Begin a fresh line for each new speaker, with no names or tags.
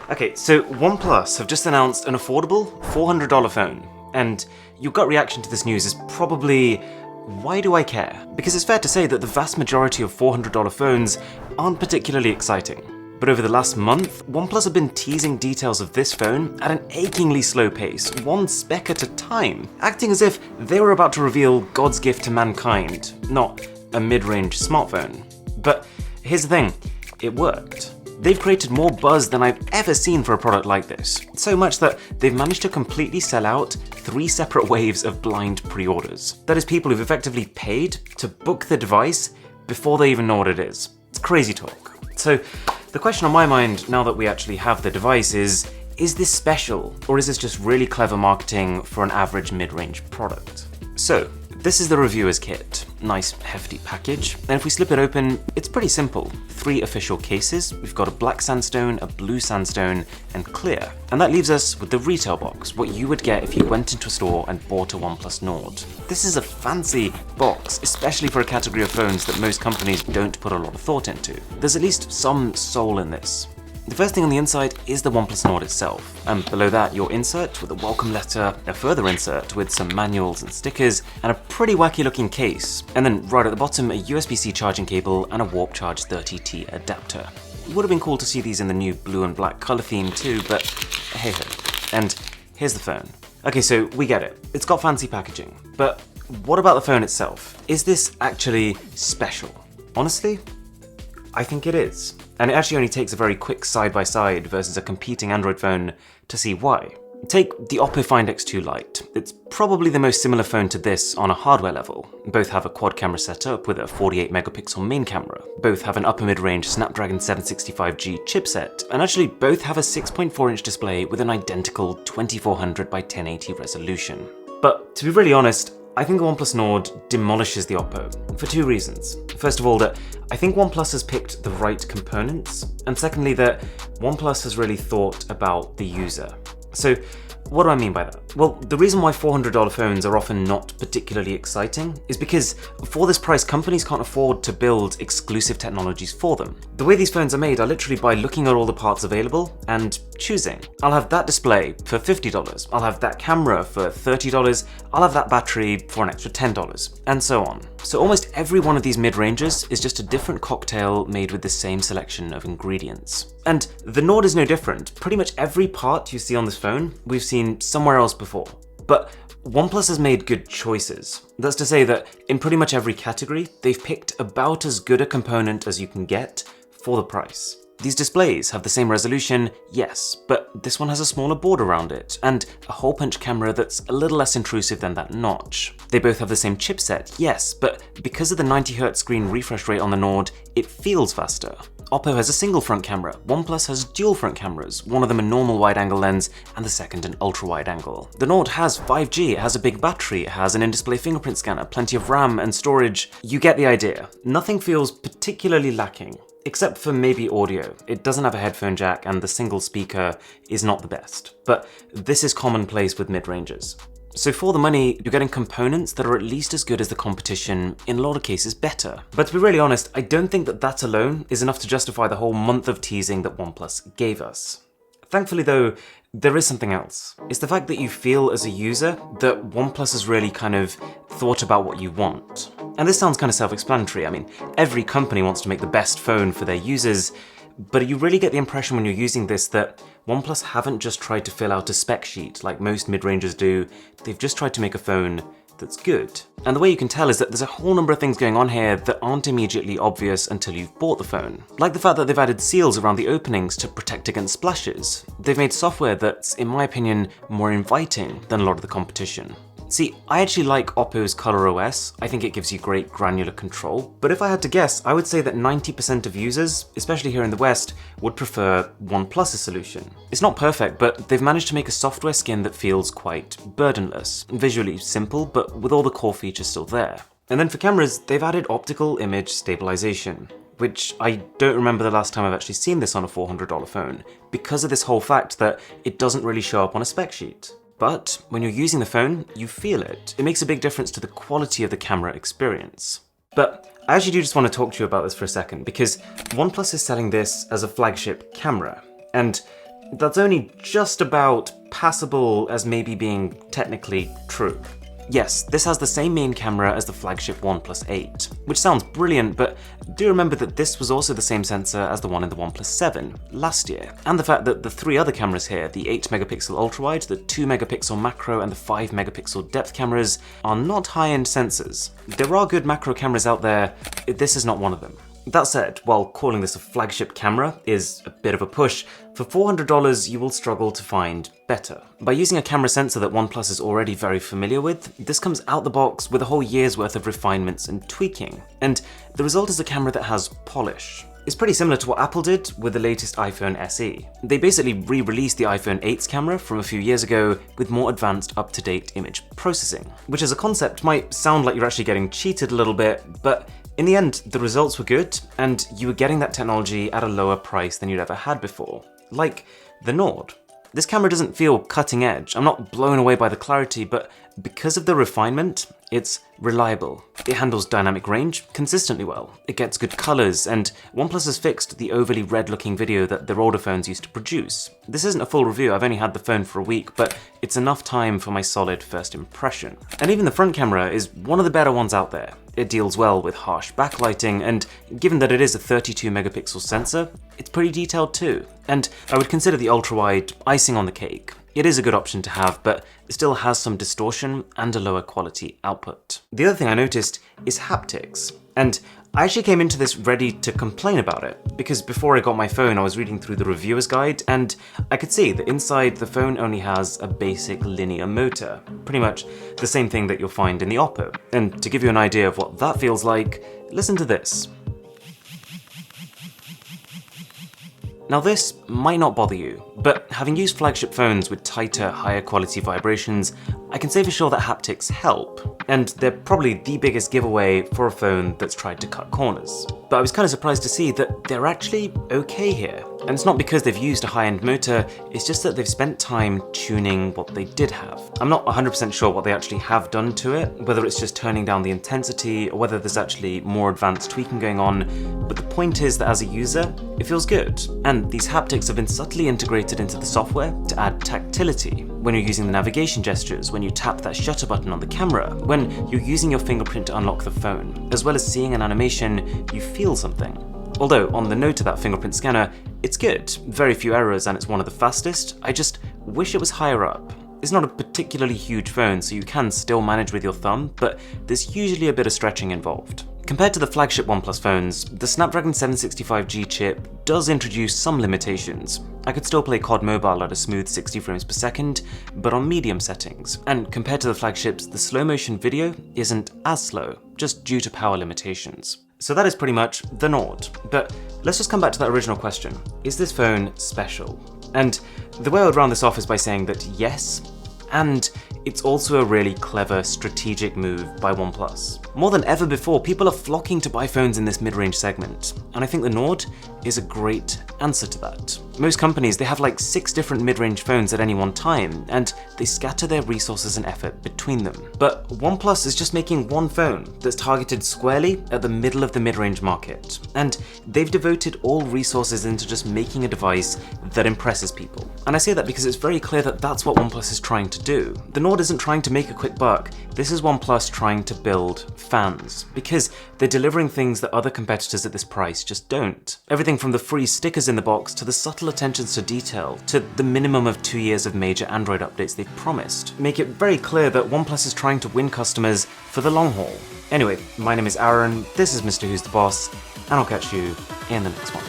Okay, so OnePlus have just announced an affordable $400 phone, and your gut reaction to this news is probably, why do I care? Because it's fair to say that the vast majority of $400 phones aren't particularly exciting. But over the last month, OnePlus have been teasing details of this phone at an achingly slow pace, one spec at a time, acting as if they were about to reveal God's gift to mankind, not a mid-range smartphone. But here's the thing, it worked. They've created more buzz than I've ever seen for a product like this, so much that they've managed to completely sell out 3 separate waves of blind pre-orders. That is, people who've effectively paid to book the device before they even know what it is. It's crazy talk. So the question on my mind, now that we actually have the device, is this special, or is this just really clever marketing for an average mid-range product? So this is the reviewer's kit. Nice hefty package, and if we slip it open, it's pretty simple. 3 official cases. We've got a black sandstone, a blue sandstone, and clear. And that leaves us with the retail box, what you would get if you went into a store and bought a OnePlus Nord. This is a fancy box, especially for a category of phones that most companies don't put a lot of thought into. There's at least some soul in this. The first thing on the inside is the OnePlus Nord itself, and below that your insert with a welcome letter, a further insert with some manuals and stickers, and a pretty wacky looking case, and then right at the bottom a USB-C charging cable and a Warp Charge 30T adapter. It would have been cool to see these in the new blue and black colour theme too, but hey ho. And here's the phone. Okay, so we get it. It's got fancy packaging, but what about the phone itself? Is this actually special? Honestly, I think it is. And it actually only takes a very quick side-by-side versus a competing Android phone to see why. Take the Oppo Find X2 Lite. It's probably the most similar phone to this on a hardware level. Both have a quad camera setup with a 48 megapixel main camera. Both have an upper mid-range Snapdragon 765G chipset, and actually both have a 6.4-inch display with an identical 2400 by 1080 resolution. But to be really honest, I think the OnePlus Nord demolishes the Oppo for 2 reasons. First of all, that I think OnePlus has picked the right components, and secondly that OnePlus has really thought about the user. So what do I mean by that? Well, the reason why $400 phones are often not particularly exciting is because for this price, companies can't afford to build exclusive technologies for them. The way these phones are made are literally by looking at all the parts available and choosing. I'll have that display for $50, I'll have that camera for $30, I'll have that battery for an extra $10, and so on. So almost every one of these mid-ranges is just a different cocktail made with the same selection of ingredients. And the Nord is no different. Pretty much every part you see on this phone, we've seen somewhere else before. But OnePlus has made good choices. That's to say that in pretty much every category, they've picked about as good a component as you can get for the price. These displays have the same resolution, yes, but this one has a smaller board around it, and a hole punch camera that's a little less intrusive than that notch. They both have the same chipset, yes, but because of the 90Hz screen refresh rate on the Nord, it feels faster. Oppo has a single front camera, OnePlus has dual front cameras, one of them a normal wide-angle lens and the second an ultra-wide-angle. The Nord has 5G, it has a big battery, it has an in-display fingerprint scanner, plenty of RAM and storage. You get the idea. Nothing feels particularly lacking. Except for maybe audio. It doesn't have a headphone jack and the single speaker is not the best. But this is commonplace with mid-ranges. So for the money, you're getting components that are at least as good as the competition, in a lot of cases better. But to be really honest, I don't think that alone is enough to justify the whole month of teasing that OnePlus gave us. Thankfully though, there is something else. It's the fact that you feel as a user that OnePlus has really kind of thought about what you want. And this sounds kind of self-explanatory. I mean, every company wants to make the best phone for their users, but you really get the impression when you're using this that OnePlus haven't just tried to fill out a spec sheet like most mid-rangers do, they've just tried to make a phone that's good. And the way you can tell is that there's a whole number of things going on here that aren't immediately obvious until you've bought the phone. Like the fact that they've added seals around the openings to protect against splashes. They've made software that's, in my opinion, more inviting than a lot of the competition. See, I actually like Oppo's ColorOS. I think it gives you great granular control. But if I had to guess, I would say that 90% of users, especially here in the West, would prefer OnePlus's solution. It's not perfect, but they've managed to make a software skin that feels quite burdenless. Visually simple, but with all the core features still there. And then for cameras, they've added optical image stabilization, which I don't remember the last time I've actually seen this on a $400 phone, because of this whole fact that it doesn't really show up on a spec sheet. But when you're using the phone, you feel it. It makes a big difference to the quality of the camera experience. But I actually do just want to talk to you about this for a second, because OnePlus is selling this as a flagship camera. And that's only just about passable as maybe being technically true. Yes, this has the same main camera as the flagship OnePlus 8, which sounds brilliant, but do remember that this was also the same sensor as the one in the OnePlus 7 last year, and the fact that the three other cameras here, the 8-megapixel ultrawide, the 2-megapixel macro, and the 5-megapixel depth cameras, are not high-end sensors. There are good macro cameras out there, this is not one of them. That said, while calling this a flagship camera is a bit of a push, for $400 you will struggle to find better. By using a camera sensor that OnePlus is already very familiar with, this comes out the box with a whole year's worth of refinements and tweaking, and the result is a camera that has polish. It's pretty similar to what Apple did with the latest iPhone SE. They basically re-released the iPhone 8's camera from a few years ago with more advanced up-to-date image processing, which as a concept might sound like you're actually getting cheated a little bit, but in the end, the results were good, and you were getting that technology at a lower price than you'd ever had before. Like the Nord. This camera doesn't feel cutting edge. I'm not blown away by the clarity, but because of the refinement, it's reliable. It handles dynamic range consistently well. It gets good colors, and OnePlus has fixed the overly red-looking video that their older phones used to produce. This isn't a full review, I've only had the phone for a week, but it's enough time for my solid first impression. And even the front camera is one of the better ones out there. It deals well with harsh backlighting, and given that it is a 32-megapixel sensor, it's pretty detailed too. And I would consider the ultra-wide icing on the cake. It is a good option to have, but it still has some distortion and a lower quality output. The other thing I noticed is haptics, and I actually came into this ready to complain about it, because before I got my phone I was reading through the reviewer's guide, and I could see that inside the phone only has a basic linear motor, pretty much the same thing that you'll find in the Oppo. And to give you an idea of what that feels like, listen to this. Now this might not bother you, but having used flagship phones with tighter, higher quality vibrations, I can say for sure that haptics help, and they're probably the biggest giveaway for a phone that's tried to cut corners. But I was kind of surprised to see that they're actually okay here. And it's not because they've used a high-end motor, it's just that they've spent time tuning what they did have. I'm not 100% sure what they actually have done to it, whether it's just turning down the intensity or whether there's actually more advanced tweaking going on, but the point is that as a user, it feels good. And these haptics have been subtly integrated into the software to add tactility. When you're using the navigation gestures, when you tap that shutter button on the camera, when you're using your fingerprint to unlock the phone, as well as seeing an animation, you feel something. Although, on the note of that fingerprint scanner, it's good, very few errors, and it's one of the fastest. I just wish it was higher up. It's not a particularly huge phone, so you can still manage with your thumb, but there's usually a bit of stretching involved. Compared to the flagship OnePlus phones, the Snapdragon 765G chip does introduce some limitations. I could still play COD Mobile at a smooth 60 frames per second, but on medium settings. And compared to the flagships, the slow motion video isn't as slow, just due to power limitations. So that is pretty much the Nord. But let's just come back to that original question. Is this phone special? And the way I would round this off is by saying that yes, and it's also a really clever strategic move by OnePlus. More than ever before, people are flocking to buy phones in this mid-range segment, and I think the Nord is a great answer to that. Most companies, they have like 6 different mid-range phones at any one time, and they scatter their resources and effort between them. But OnePlus is just making one phone that's targeted squarely at the middle of the mid-range market, and they've devoted all resources into just making a device that impresses people. And I say that because it's very clear that that's what OnePlus is trying to do. The Nord isn't trying to make a quick buck, this is OnePlus trying to build fans, because they're delivering things that other competitors at this price just don't. Everything from the free stickers in the box to the subtle attentions to detail to the minimum of 2 years of major Android updates they've promised make it very clear that OnePlus is trying to win customers for the long haul. Anyway, my name is Aaron, this is Mr. Who's the Boss, and I'll catch you in the next one.